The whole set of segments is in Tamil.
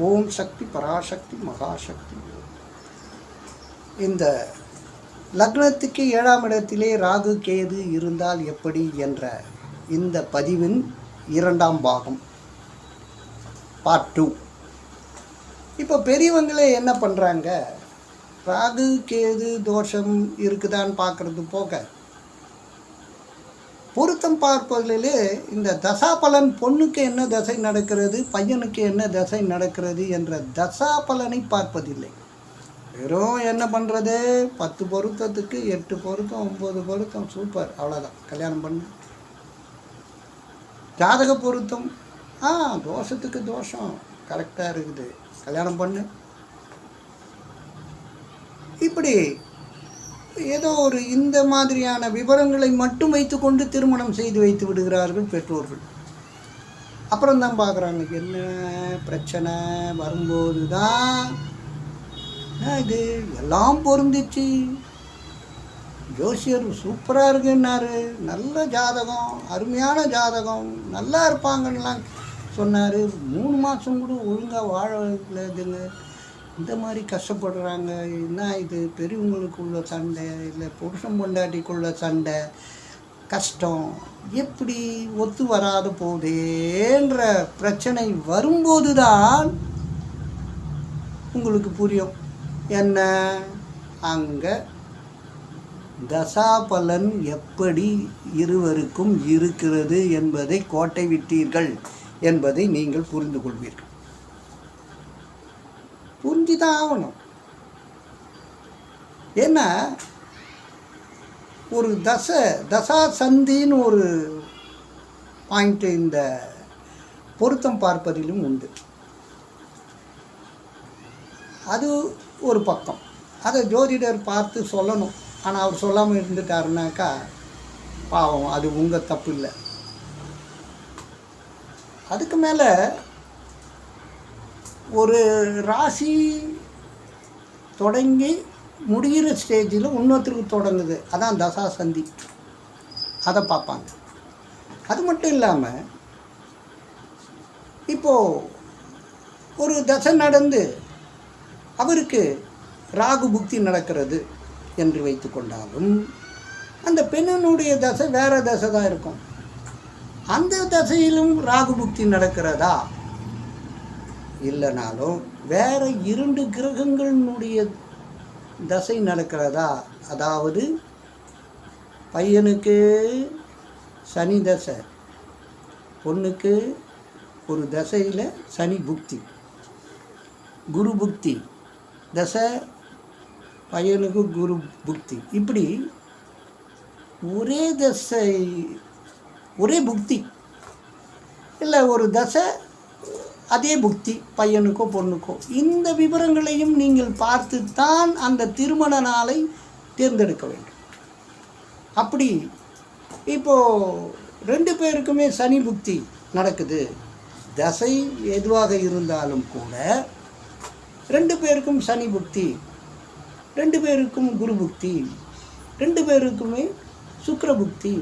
ஓம் சக்தி பராசக்தி மகாசக்தி. இந்த லக்னத்துக்கு 7ஆம் இடத்திலே ராகு கேது இருந்தால் எப்படி என்ற இந்த பதிவின் 2ஆம் பாகம் பார்ட் 2. இப்போ பெரியவங்களே என்ன பண்ணுறாங்க, ராகு கேது தோஷம் இருக்குதான்னு பார்க்குறது போக பொருத்தம் பார்ப்பதிலே இந்த தசாபலன், பொண்ணுக்கு என்ன தசை நடக்கிறது, பையனுக்கு என்ன தசை நடக்கிறது என்ற தசாபலனை பார்ப்பதில்லை. வெறும் என்ன பண்ணுறது, 10 பொருத்தத்துக்கு 8 பொருத்தம் 9 பொருத்தம், சூப்பர், அவ்வளோதான், கல்யாணம் பண்ணு. ஜாதக பொருத்தம், தோஷத்துக்கு தோஷம் கரெக்டாக இருக்குது, கல்யாணம் பண்ணு. இப்படி ஏதோ ஒரு இந்த மாதிரியான விவரங்களை மட்டும் வைத்துக்கொண்டு திருமணம் செய்து வைத்து விடுகிறார்கள் பெற்றோர்கள். அப்புறம் தான் பார்க்குறாங்க என்ன பிரச்சனை வரும்போது தான் இது எல்லாம் பொருந்துச்சு, ஜோசியர் சூப்பராக இருக்குன்னாரு, நல்ல ஜாதகம், அருமையான ஜாதகம், நல்லா இருப்பாங்கன்னெலாம் சொன்னார். 3 மாதம் கூட ஒழுங்காக வாழலைதுங்க, இந்த மாதிரி கஷ்டப்படுறாங்க. என்ன இது பெரியவங்களுக்குள்ள சண்டை, இல்லை புருஷன் பொண்டாட்டிக்குள்ள சண்டை, கஷ்டம், எப்படி ஒத்து வராத போதேன்ற பிரச்சனை வரும்போது தான் உங்களுக்கு புரியும் என்ன அங்கே தசாபலன் எப்படி இருவருக்கும் இருக்கிறது என்பதை கோட்டை விட்டீர்கள் என்பதை நீங்கள் புரிந்து கொள்வீர்கள். புரிஞ்சுதான் ஆகணும். ஏன்னா ஒரு தசா சந்தின்னு ஒரு பாயிண்ட்டு இந்த பொருத்தம் பார்ப்பதிலும் உண்டு. அது ஒரு பக்கம், அதை ஜோதிடர் பார்த்து சொல்லணும். ஆனால் அவர் சொல்லாமல் இருந்துட்டாருனாக்கா பாவம், அது உங்கள் தப்பு இல்லை. அதுக்கு மேலே ஒரு ராசி தொடங்கி முடிகிற ஸ்டேஜில் இன்னொருத்தருக்கு தொடங்குது, அதான் தசா சந்தி, அதை பார்ப்பாங்க. அது மட்டும் இல்லாமல் இப்போது ஒரு தசை நடந்து அவருக்கு ராகு புக்தி நடக்கிறது என்று வைத்து கொண்டாலும் அந்த பெண்ணினுடைய தசை வேறு தசை தான் இருக்கும். அந்த தசையிலும் ராகு புக்தி நடக்கிறதா இல்லைனாலும் வேறு 2 கிரகங்களினுடைய தசை நடக்கிறதா, அதாவது பையனுக்கு சனி தசை, பொண்ணுக்கு ஒரு தசையில் சனி புக்தி, குரு புக்தி தசை, பையனுக்கு குரு புக்தி, இப்படி ஒரே தசை ஒரே புக்தி இல்லை ஒரு தசை அதே புக்தி பையனுக்கோ பொண்ணுக்கோ. இந்த விவரங்களையும் நீங்கள் பார்த்து தான் அந்த திருமண நாளை தேர்ந்தெடுக்க வேண்டும். அப்படி இப்போது 2 பேருக்குமே சனி புக்தி நடக்குது, தசை எதுவாக இருந்தாலும் கூட 2 பேருக்கும் சனி புக்தி, 2 பேருக்கும் குரு புக்தி, 2 பேருக்குமே சுக்கிர புக்தி,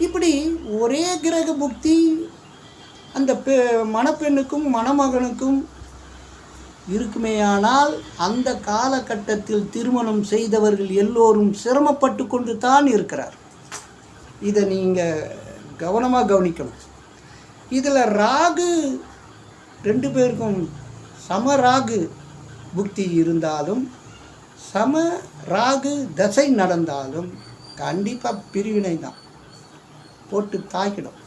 இப்படி ஒரே கிரக புக்தி அந்த மணப்பெண்ணுக்கும் மணமகனுக்கும் இருக்குமேயானால் அந்த காலகட்டத்தில் திருமணம் செய்தவர்கள் எல்லோரும் சிரமப்பட்டு கொண்டு தான் இருக்கிறார். இதை நீங்கள் கவனமாக கவனிக்கணும். இதில் ராகு 2 பேருக்கும் சம ராகு புக்தி இருந்தாலும் சம ராகு தசை நடந்தாலும் கண்டிப்பாக பிரிவினை தான், போட்டு தாக்கிடும்.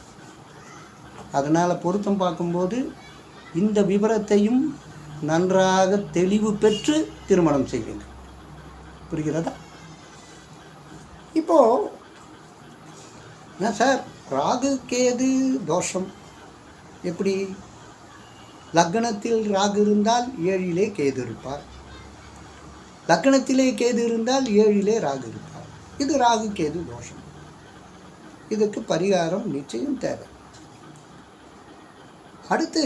அதனால் பொருத்தம் பார்க்கும்போது இந்த விவரத்தையும் நன்றாக தெளிவு பெற்று திருமணம் செய்வீங்க. புரிகிறதா? இப்போது என்ன சார், ராகு கேது தோஷம் எப்படி? லக்னத்தில் ராகு இருந்தால் 7லே கேது இருப்பார், லக்னத்திலே கேது இருந்தால் 7லே ராகு இருப்பார். இது ராகு கேது தோஷம். இதுக்கு பரிகாரம் நிச்சயம் தேவை. அடுத்து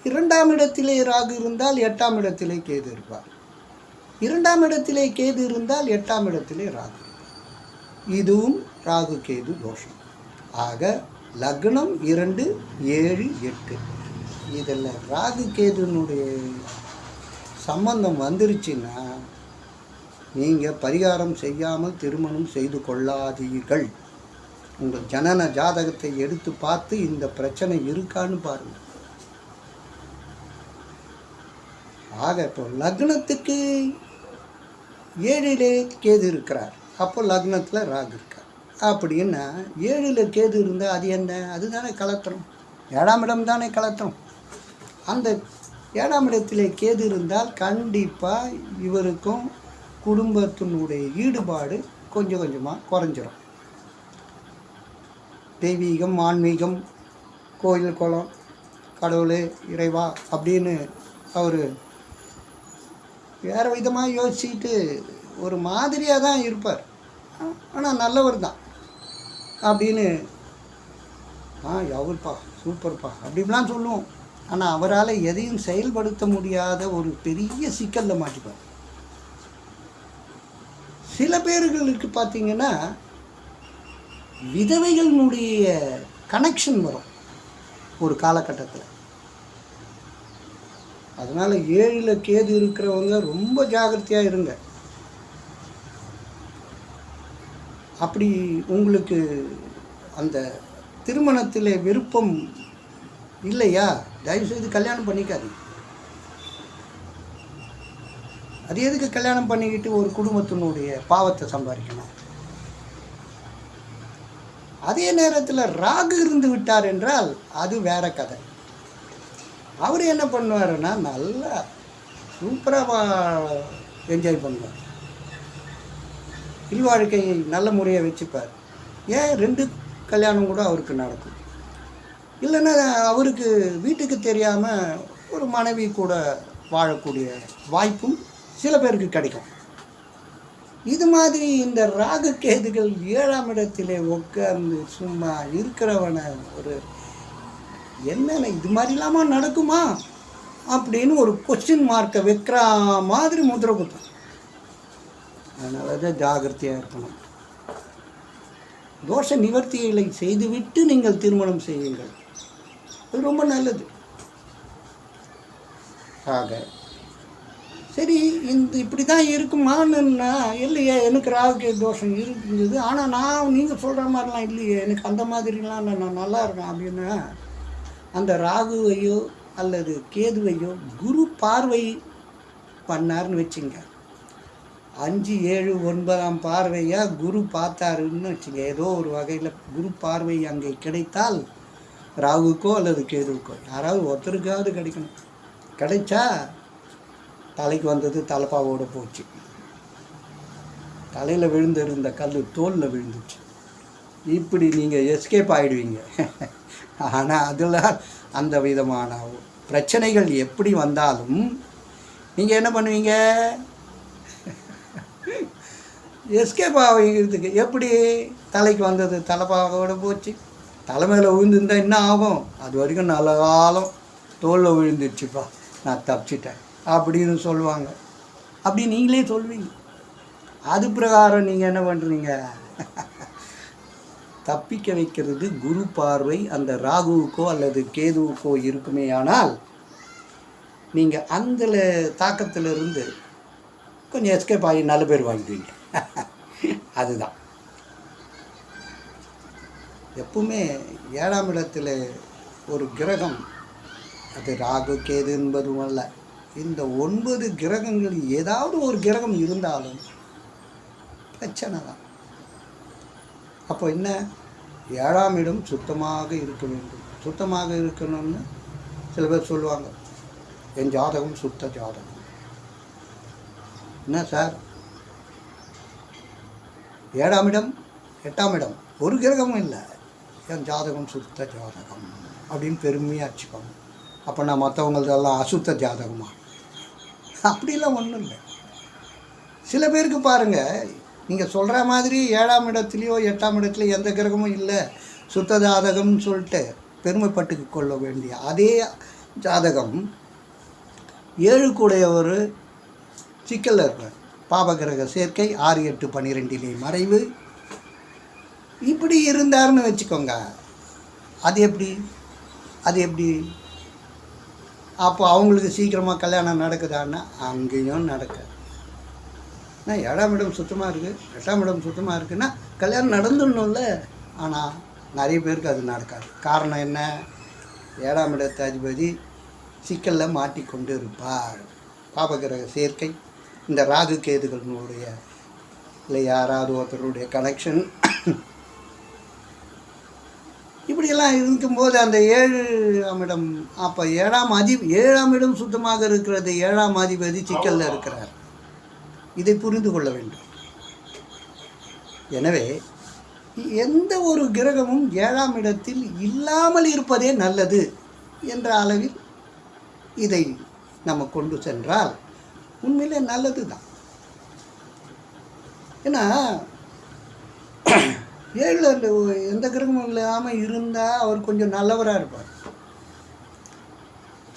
2ஆம் இடத்திலே ராகு இருந்தால் 8ஆம் இடத்திலே கேது இருப்பார், 2ஆம் இடத்திலே கேது இருந்தால் 8ஆம் இடத்திலே ராகு இருப்பார். இதுவும் ராகு கேது தோஷம். ஆக லக்னம் 2 7 8 இதில் ராகு கேதுனுடைய சம்பந்தம் வந்துருச்சுன்னா நீங்கள் பரிகாரம் செய்யாமல் திருமணம் செய்து கொள்ளாதீர்கள். உங்கள் ஜனன ஜாதகத்தை எடுத்து பார்த்து இந்த பிரச்சனை இருக்கான்னு பாருங்கள். ஆக இப்போ லக்னத்துக்கு 7லே கேது இருக்கிறார், அப்போ லக்னத்தில் ராகு இருக்கார். அப்படின்னா 7ல் கேது இருந்தால் அது என்ன? அதுதானே கலத்திரம், 7ஆம் இடம் தானே கலத்திரம். அந்த 7ஆம் இடத்திலே கேது இருந்தால் கண்டிப்பாக இவருக்கும் குடும்பத்தினுடைய ஈடுபாடு கொஞ்சம் கொஞ்சமாக குறைஞ்சிரும். தெய்வீகம், ஆன்மீகம், கோயில் குளம், கடவுள், இறைவா அப்படின்னு அவர் வேறு விதமாக யோசிச்சுட்டு ஒரு மாதிரியாக தான் இருப்பார். ஆனால் நல்லவர் தான் அப்படின்னு அவர்ப்பா சூப்பர்ப்பா அப்படின்லாம் சொல்லுவோம். ஆனால் அவரால் எதையும் செயல்படுத்த முடியாத ஒரு பெரிய சிக்கலில் மாட்டிப்பார். சில பேர்களுக்கு பார்த்தீங்கன்னா விதவைகளினுடைய கனெக்ஷன் வரும் ஒரு காலகட்டத்தில். அதனால் 7ல் கேது இருக்கிறவங்க ரொம்ப ஜாகிரதையாக இருங்க. அப்படி உங்களுக்கு அந்த திருமணத்தில் விருப்பம் இல்லையா, தயவுசெய்து கல்யாணம் பண்ணிக்காதீங்க. அது எதுக்கு கல்யாணம் பண்ணிக்கிட்டு ஒரு குடும்பத்தினுடைய பாவத்தை சம்பாதிக்கணும்? அதே நேரத்தில் ராகு இருந்து விட்டார் என்றால் அது வேற கதை. அவர் என்ன பண்ணுவாருன்னா நல்லா சூப்பராக என்ஜாய் பண்ணுவார், இல்வாழ்க்கையை நல்ல முறையாக வச்சுப்பார். ஏன் 2 கல்யாணம் கூட அவருக்கு நடக்கும். இல்லைன்னா அவருக்கு வீட்டுக்கு தெரியாமல் ஒரு மனைவி கூட வாழக்கூடிய வாய்ப்பும் சில பேருக்கு கிடைக்கும். இது மாதிரி இந்த ராகு கேதுகள் 7ஆம் இடத்திலே உட்கார்ந்து சும்மா இருக்கிறவனை ஒரு என்னென்ன இது மாதிரிலாமா நடக்குமா அப்படின்னு ஒரு கொஸ்டின் மார்க்கை வைக்கிற மாதிரி முதிரை குத்தும். அதனால தான் ஜாகிரதையாக இருக்கணும். தோஷ நிவர்த்திகளை செய்துவிட்டு நீங்கள் திருமணம் செய்யுங்கள், அது ரொம்ப நல்லது. ஆக சரி, இப்படி தான் இருக்குமான்னா இல்லையே, எனக்கு ராகு தோஷம் இருந்தது, ஆனால் நீங்கள் சொல்கிற மாதிரிலாம் இல்லையே, எனக்கு அந்த மாதிரிலாம் நான் நல்லா இருக்கேன் அப்படின்னா அந்த ராகுவையோ அல்லது கேதுவையோ குரு பார்வை பண்ணார்னு வச்சுங்க, 5, 7, 9ஆம் பார்வையாக குரு பார்த்தாருன்னு வச்சுங்க, ஏதோ ஒரு வகையில் குரு பார்வை அங்கே கிடைத்தால் ராகுக்கோ அல்லது கேதுவுக்கோ யாராவது ஒருத்தருக்காவது கிடைக்கணும். கிடைச்சா தலைக்கு வந்தது தலைப்பாவோடு போச்சு, தலையில் விழுந்திருந்த கல் தோலில் விழுந்துச்சு, இப்படி நீங்கள் எஸ்கேப் ஆகிடுவீங்க. ஆனால் அதில் அந்த விதமான பிரச்சனைகள் எப்படி வந்தாலும் நீங்கள் என்ன பண்ணுவீங்க? எஸ்கேப் ஆகிறதுக்கு எப்படி? தலைக்கு வந்தது தலைப்பாவோடு போச்சு, தலைமையில் விழுந்துருந்தால் என்ன ஆகும்? அது வரைக்கும் நல்ல காலம் தோலில் விழுந்துருச்சுப்பா, நான் தப்பிச்சிட்டேன் அப்படின்னு சொல்லுவாங்க. அப்படி நீங்களே சொல்வீங்க. அது பிரகாரம் நீங்கள் என்ன பண்ணுறீங்க? தப்பிக்க வைக்கிறது குரு பார்வை அந்த ராகுவுக்கோ அல்லது கேதுவுக்கோ இருக்குமே. ஆனால் நீங்கள் அந்த தாக்கத்திலிருந்து கொஞ்சம் எஸ்கேப் ஆகி நல்ல பேர் வாங்கிடுவீங்க. அதுதான் எப்பவுமே 7ஆம் இடத்துல ஒரு கிரகம், அது ராகு கேது என்பதும் அல்ல, இந்த 9 கிரகங்கள் ஏதாவது ஒரு கிரகம் இருந்தாலும் பிரச்சனை தான். அப்போ என்ன, 7ஆம் இடம் சுத்தமாக இருக்க வேண்டும். சுத்தமாக இருக்கணும்னு சில பேர் சொல்லுவாங்க, என் ஜாதகம் சுத்த ஜாதகம். என்ன சார், 7ஆம் இடம் 8ஆம் இடம் ஒரு கிரகமும் இல்லை, என் ஜாதகம் சுத்த ஜாதகம் அப்படின்னு பெருமையாக வச்சுக்கோங்க. அப்போ நான் மற்றவங்களதெல்லாம் அசுத்த ஜாதகமா? அப்படிலாம் ஒன்றும் இல்லை. சில பேருக்கு பாருங்கள், நீங்கள் சொல்கிற மாதிரி 7ஆம் இடத்துலையோ 8ஆம் இடத்துலையோ எந்த கிரகமும் இல்லை, சுத்த ஜாதகம்னு சொல்லிட்டு பெருமைப்பட்டு கொள்ள வேண்டிய அதே ஜாதகம் 7 கூடைய ஒரு சிக்கலில் இருப்பார். பாபகிரக சேர்க்கை 6, 8, 12 மறைவு இப்படி இருந்தாருன்னு வச்சுக்கோங்க. அது எப்படி அப்போ அவங்களுக்கு சீக்கிரமாக கல்யாணம் நடக்குதான்னா அங்கேயும் நடக்காது. ஆனால் 7ஆம் இடம் சுத்தமாக இருக்குது, 8ஆம் இடம் சுத்தமாக இருக்குன்னா கல்யாணம் நடந்துடணும்ல. ஆனால் நிறைய பேருக்கு அது நடக்காது. காரணம் என்ன? 7ஆம் இடத்து அதிபதி சிக்கலில் மாட்டிக்கொண்டு இருப்பார். பாபகிரக சேர்க்கை, இந்த ராகு கேதுகளுடைய இல்லை யாராவது ஒருத்தருடைய கனெக்ஷன், இப்படியெல்லாம் இருக்கும்போது அந்த 7ஆம் இடம், அப்போ 7ஆம் இடம் சுத்தமாக இருக்கிறது, 7ஆம் அதிபதி சிக்கலில் இருக்கிறார். இதை புரிந்து கொள்ள வேண்டும். எனவே எந்த ஒரு கிரகமும் 7ஆம் இடத்தில் இல்லாமல் இருப்பதே நல்லது என்ற அளவில் இதை நம்ம கொண்டு சென்றால் உண்மையிலே நல்லது தான். ஏன்னா 7ல் எந்த கிரகமும் இல்லாமல் இருந்தால் அவர் கொஞ்சம் நல்லவராக இருப்பார்.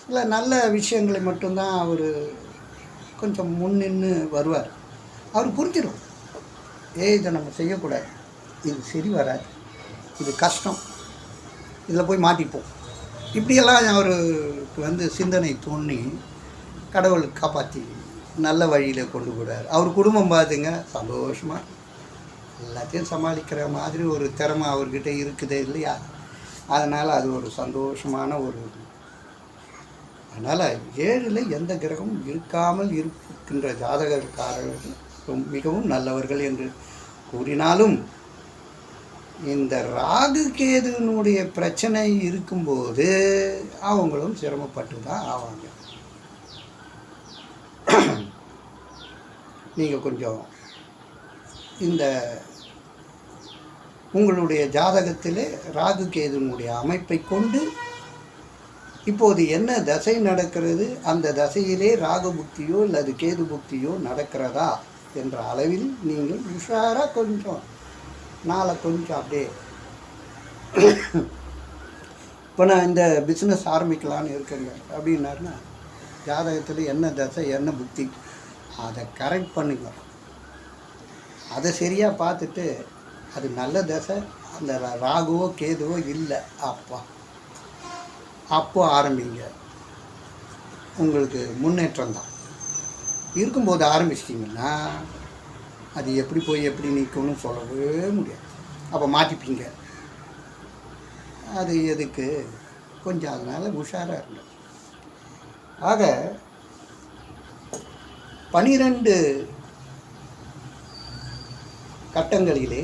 இல்லை, நல்ல விஷயங்களை மட்டும்தான் அவர் கொஞ்சம் முன்னின்று வருவார். அவர் புரிஞ்சிடும், இதை நம்ம செய்யக்கூடாது, இது சரி வராது, இது கஷ்டம், இதில் போய் மாட்டிப்போம், இப்படியெல்லாம் அவருக்கு சிந்தனை தோணி கடவுள் காப்பாற்றி நல்ல வழியில் கொண்டு போகிறார். அவர் குடும்பம் பார்த்துங்க சந்தோஷமாக எல்லாத்தையும் சமாளிக்கிற மாதிரி ஒரு திறமை அவர்கிட்ட இருக்குது இல்லையா? அதனால் அது ஒரு சந்தோஷமான ஒரு. அதனால் 7ல் எந்த கிரகமும் இருக்காமல் இருக்கின்ற ஜாதகக்காரர்கள் மிகவும் நல்லவர்கள் என்று கூறினாலும், இந்த ராகு கேதுனுடைய பிரச்சனை இருக்கும்போது அவங்களும் சிரமப்பட்டு தான் ஆவாங்க. நீங்கள் கொஞ்சம் இந்த உங்களுடைய ஜாதகத்திலே ராகு கேதுனுடைய அமைப்பை கொண்டு இப்போது என்ன தசை நடக்கிறது, அந்த தசையிலே ராகு புக்தியோ அல்லது கேது புக்தியோ நடக்கிறதா என்ற அளவில் நீங்கள் உஷாராக கொஞ்சம் நாளை கொஞ்சம் அப்படியே இப்போ நான் இந்த பிஸ்னஸ் ஆரம்பிக்கலான்னு இருக்கேங்க அப்படின்னாருன்னா ஜாதகத்தில் என்ன தசை என்ன புக்தி அதை கரெக்ட் பண்ணுங்க. அதை சரியாக பார்த்துட்டு அது நல்ல தசை, அந்த ராகுவோ கேதுவோ இல்லை அப்போ ஆரம்பிங்க. உங்களுக்கு முன்னேற்றம் தான். இருக்கும்போது ஆரம்பிச்சிட்டிங்கன்னா அது எப்படி போய் எப்படி நிற்கும்னு சொல்லவே முடியாது. அப்போ மாட்டிப்பீங்க. அது எதுக்கு? கொஞ்சம் அதனால் உஷாராக இருங்க. ஆக 12 கட்டங்களிலே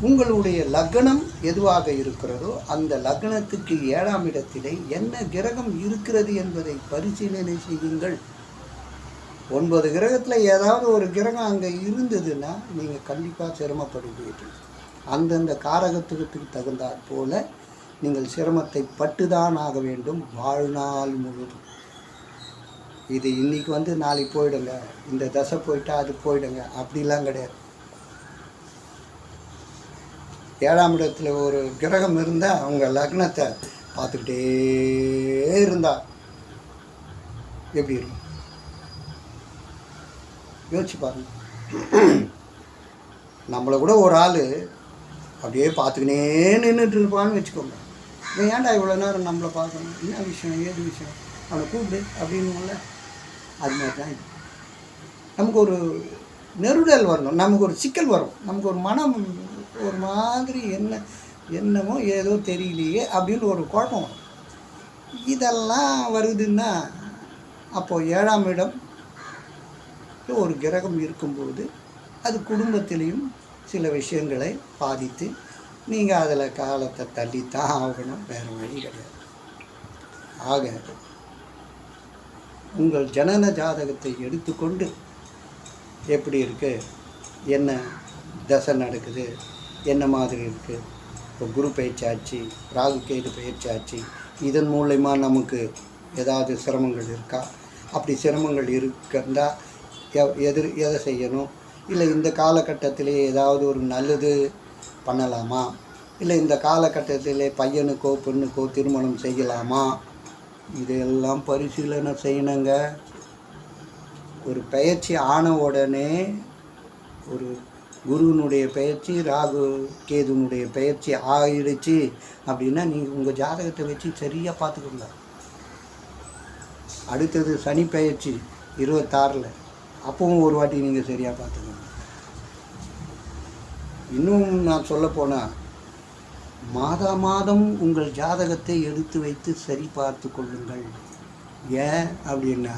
உங்களுடைய லக்னம் எதுவாக இருக்கிறதோ அந்த லக்னத்துக்கு 7ஆம் இடத்திலே என்ன கிரகம் இருக்கிறது என்பதை பரிசீலனை செய்யுங்கள். 9 கிரகத்தில் ஏதாவது ஒரு கிரகம் அங்கே இருந்ததுன்னா நீங்கள் கண்டிப்பாக சிரமப்படுவீர்கள். அந்தந்த காரகத்துவத்துக்கு தகுந்தாற் போல நீங்கள் சிரமத்தை பட்டுதான் ஆக வேண்டும் வாழ்நாள் முழுவதும். இது இன்றைக்கி நாளைக்கு போயிடுங்க, இந்த தசை போயிட்டா அது போயிடுங்க, அப்படிலாம் கிடையாது. 7ஆம் இடத்துல ஒரு கிரகம் இருந்தால் அவங்க லக்னத்தை பார்த்துக்கிட்டே இருந்தால் எப்படி இருக்கும் யோசிச்சு பாருங்க. நம்மளை கூட ஒரு ஆள் அப்படியே பார்த்துக்கினே நின்றுட்டு இருப்பான்னு வச்சுக்கோங்க. ஏன்டா இவ்வளோ நேரம் நம்மளை பார்க்கணும், என்ன விஷயம் ஏது விஷயம், அவனை கூப்பிடு அப்படின்னுல. அது மாதிரி தான் இது. நமக்கு ஒரு நெருடல் வரணும், நமக்கு ஒரு சிக்கல் வரும், நமக்கு ஒரு மனம் ஒரு மாதிரி என்னமோ ஏதோ தெரியலையே அப்படின்னு ஒரு குழப்பம் வரும். இதெல்லாம் வருதுன்னா அப்போது 7ஆம் இடம் ஒரு கிரகம் இருக்கும்போது அது குடும்பத்திலையும் சில விஷயங்களை பாதித்து நீங்கள் அதில் காலத்தை தள்ளித்தான் ஆகணும், வேறு வழி கிடையாது. ஆக உங்கள் ஜனன ஜாதகத்தை எடுத்துக்கொண்டு எப்படி இருக்குது, என்ன தசை நடக்குது, என்ன மாதிரி இருக்குது, இப்போ குரு பயிற்சியாச்சு, ராகு கேது பயிற்சியாச்சு, இதன் மூலயமா நமக்கு ஏதாவது சிரமங்கள் இருக்கா, அப்படி சிரமங்கள் இருந்தால் எதை செய்யணும், இல்லை இந்த காலகட்டத்திலே ஏதாவது ஒரு நல்லது பண்ணலாமா, இல்லை இந்த காலகட்டத்திலே பையனுக்கோ பெண்ணுக்கோ திருமணம் செய்யலாமா, இதெல்லாம் பரிசீலனை செய்யணுங்க. ஒரு பயிற்சி ஆன உடனே ஒரு குருவினுடைய பயிற்சி ராகு கேதுனுடைய பயிற்சி ஆகிடுச்சு அப்படின்னா நீங்கள் உங்கள் ஜாதகத்தை வச்சு சரியாக பார்த்துக்கோங்க. அடுத்தது சனி பெயர்ச்சி 26, அப்பவும் ஒரு வாட்டி நீங்கள் சரியாக பார்த்துக்கணும். இன்னும் நான் சொல்லப்போனால் மாதம் உங்கள் ஜாதகத்தை எடுத்து வைத்து சரி பார்த்து கொள்ளுங்கள். ஏன் அப்படின்னா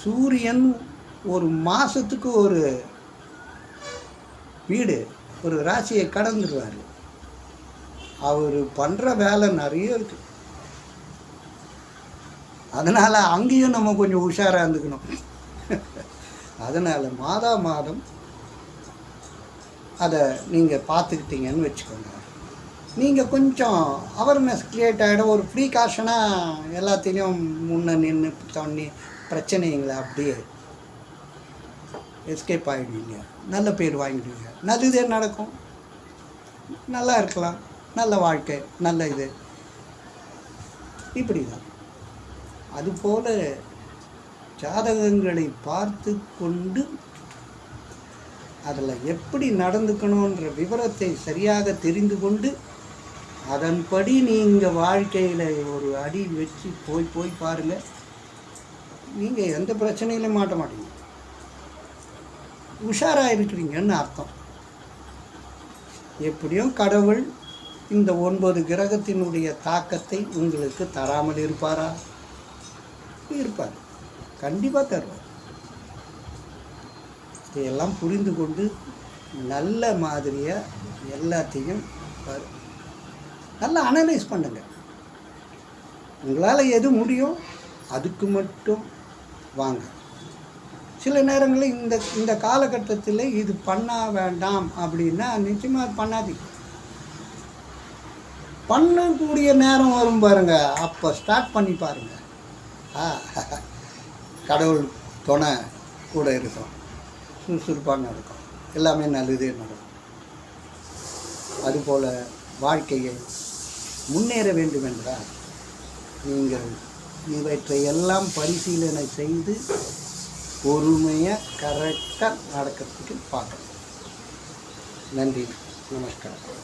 சூரியன் ஒரு மாதத்துக்கு ஒரு வீடு ஒரு ராசியை கடந்துடுவார். அவர் பண்ணுற வேலை நிறைய இருக்குது. அதனால் அங்கேயும் நம்ம கொஞ்சம் உஷாராக இருந்துக்கணும். அதனால் மாதம் அதை நீங்கள் பார்த்துக்கிட்டீங்கன்னு வச்சுக்கோங்க, நீங்கள் கொஞ்சம் அவேர்னஸ் க்ரியேட் ஆகிடும். ஒரு ப்ரீகாஷனாக எல்லாத்தையும் முன்னே நின்று தண்ணி பிரச்சனைங்களை அப்படியே எஸ்கேப் ஆகிடுவீங்க. நல்ல பேர் வாங்கிடுவீங்க. நல்லதே நடக்கும், நல்லா இருக்கலாம், நல்ல வாழ்க்கை, நல்ல இது. இப்படி தான். அதுபோல் ஜாதகங்களை பார்த்து கொண்டு அதில் எப்படி நடந்துக்கணுன்ற விவரத்தை சரியாக தெரிந்து கொண்டு அதன்படி நீங்கள் வாழ்க்கையில் ஒரு அடி வச்சு போய் பாருங்கள். நீங்கள் எந்த பிரச்சனையிலும் மாட்ட மாட்டீங்க, உஷாராக இருக்கிறீங்கன்னு அர்த்தம். எப்படியும் கடவுள் இந்த 9 கிரகத்தினுடைய தாக்கத்தை உங்களுக்கு தராமல் இருப்பாரா? இருப்பார், கண்டிப்பாக தருவார். இதையெல்லாம் புரிந்து கொண்டு நல்ல மாதிரியாக எல்லாத்தையும் நல்லா அனலைஸ் பண்ணுங்கள். உங்களால் எது முடியும் அதுக்கு மட்டும் வாங்க. சில நேரங்களில் இந்த காலகட்டத்தில் இது பண்ண வேண்டாம் அப்படின்னா நிச்சயமாக அது பண்ணாதீங்க. பண்ணக்கூடிய நேரம் வரும் பாருங்கள், அப்போ ஸ்டார்ட் பண்ணி பாருங்கள். கடவுள் துணை கூட இருக்கும், சுறுசுறுப்பாக நடக்கும், எல்லாமே நல்லதே நடக்கும். அதுபோல் வாழ்க்கையை முன்னேற வேண்டும் என்றால் நீங்கள் இவற்றை எல்லாம் பரிசீலனை செய்து பொறுமையாக கரெக்டாக நடக்கிறதுக்கு பார்க்கணும். நன்றி, நமஸ்காரம்.